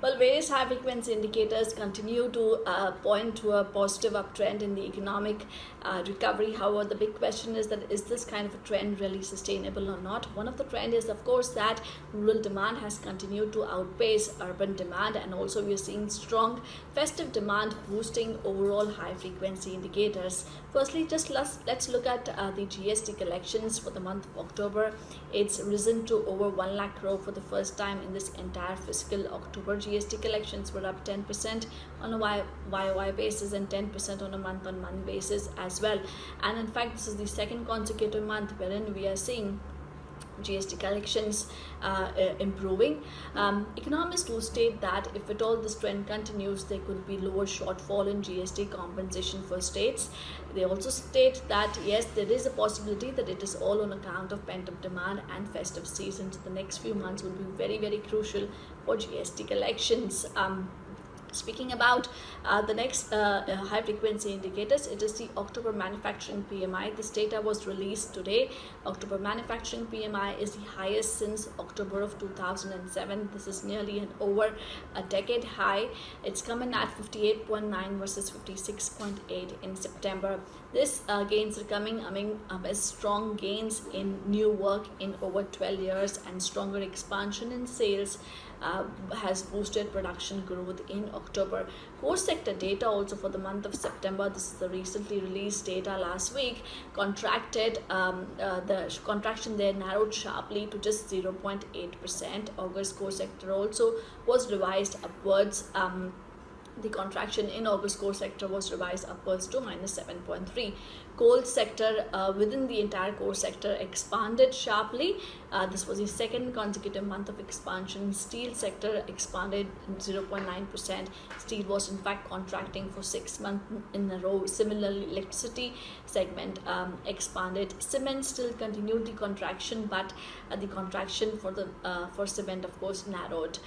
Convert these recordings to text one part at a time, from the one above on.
Well, various high frequency indicators continue to point to a positive uptrend in the economic recovery. However, the big question is that is this kind of a trend really sustainable or not? One of the trend is, of course, that rural demand has continued to outpace urban demand, and also we are seeing strong festive demand boosting overall high frequency indicators. Firstly, just let's look at the GST collections for the month of October. It's risen to over 1 lakh crore for the first time in this entire fiscal. October GST collections were up 10% on a YOY basis and 10% on a month-on-month basis as well. And in fact, this is the second consecutive month wherein we are seeing GST collections improving. Economists do state that if at all this trend continues, there could be lower shortfall in GST compensation for states. They also state that yes, there is a possibility that it is all on account of pent-up demand and festive season. So the next few months will be very, very crucial for GST collections. Speaking about the next high frequency indicators, it is the October manufacturing PMI. This data was released today. October manufacturing PMI is the highest since October of 2007. This is nearly an over a decade high. It's coming at 58.9 versus 56.8 in September. This gains are coming as strong gains in new work in over 12 years and stronger expansion in sales has boosted production growth in October. Core sector data also for the month of September, this is the recently released data last week, contracted. The contraction there narrowed sharply to just 0.8%. August core sector also was revised upwards. The contraction in August core sector was revised upwards to -7.3. Coal sector within the entire core sector expanded sharply. This was the second consecutive month of expansion. Steel sector expanded 0.9%. Steel was in fact contracting for 6 months in a row. Similarly, electricity segment expanded. Cement still continued the contraction, but the contraction for cement, of course, narrowed.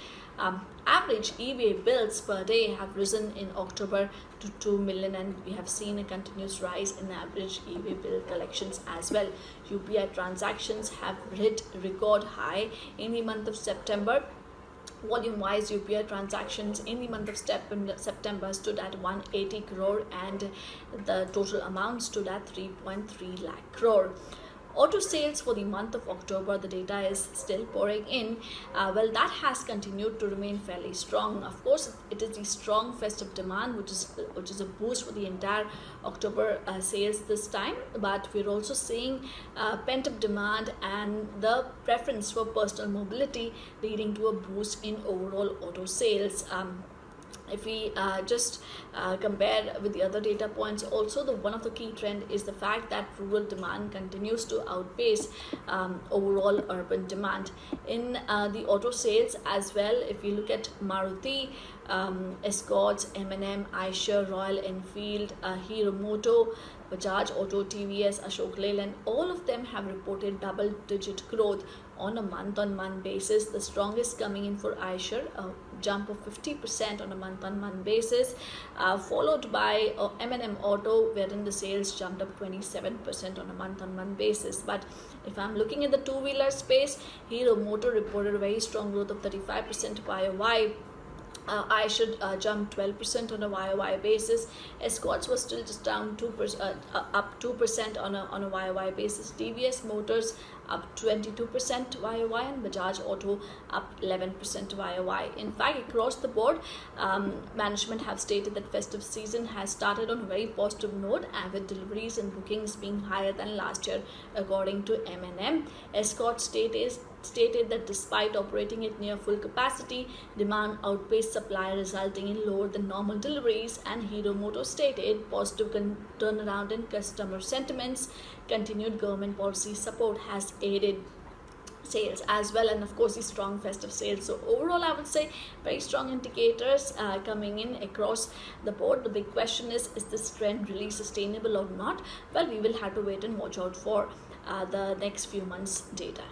Average e-way bills per day have risen in October to 2 million, and we have seen a continuous rise in average e-way bill collections as well. UPI transactions have hit record high in the month of September. Volume-wise, UPI transactions in the month of September stood at 180 crore and the total amount stood at 3.3 lakh crore. Auto sales for the month of October, the data is still pouring in. Well, that has continued to remain fairly strong. Of course, it is the strong festive demand which is a boost for the entire October sales this time. But we're also seeing pent-up demand and the preference for personal mobility leading to a boost in overall auto sales. If we just compare with the other data points, also one of the key trend is the fact that rural demand continues to outpace overall urban demand in the auto sales as well. If you look at Maruti, Escorts, M&M, Eicher, Royal Enfield, Hero Moto, Bajaj Auto, TVS, Ashok Leyland, all of them have reported double-digit growth on a month-on-month basis. The strongest coming in for Eicher, a jump of 50% on a month-on-month basis, followed by M&M Auto, wherein the sales jumped up 27% on a month-on-month basis. But if I'm looking at the two-wheeler space, Hero Moto reported a very strong growth of 35% YOY. I should jump 12% on a YOY basis. Escorts was still just down 2%, up 2% on a YOY basis. TVS Motors up 22% YOY and Bajaj Auto up 11% YOY. In fact, across the board, management have stated that festive season has started on a very positive note, and with deliveries and bookings being higher than last year, according to M&M. Escort stated that despite operating at near full capacity, demand outpaced supply, resulting in lower than normal deliveries. And Hero Moto stated positive turnaround in customer sentiments. Continued government policy support has aided sales as well, and of course the strong festive sales. So overall, I would say very strong indicators coming in across the board. The big question is this trend really sustainable or not? Well, we will have to wait and watch out for the next few months data.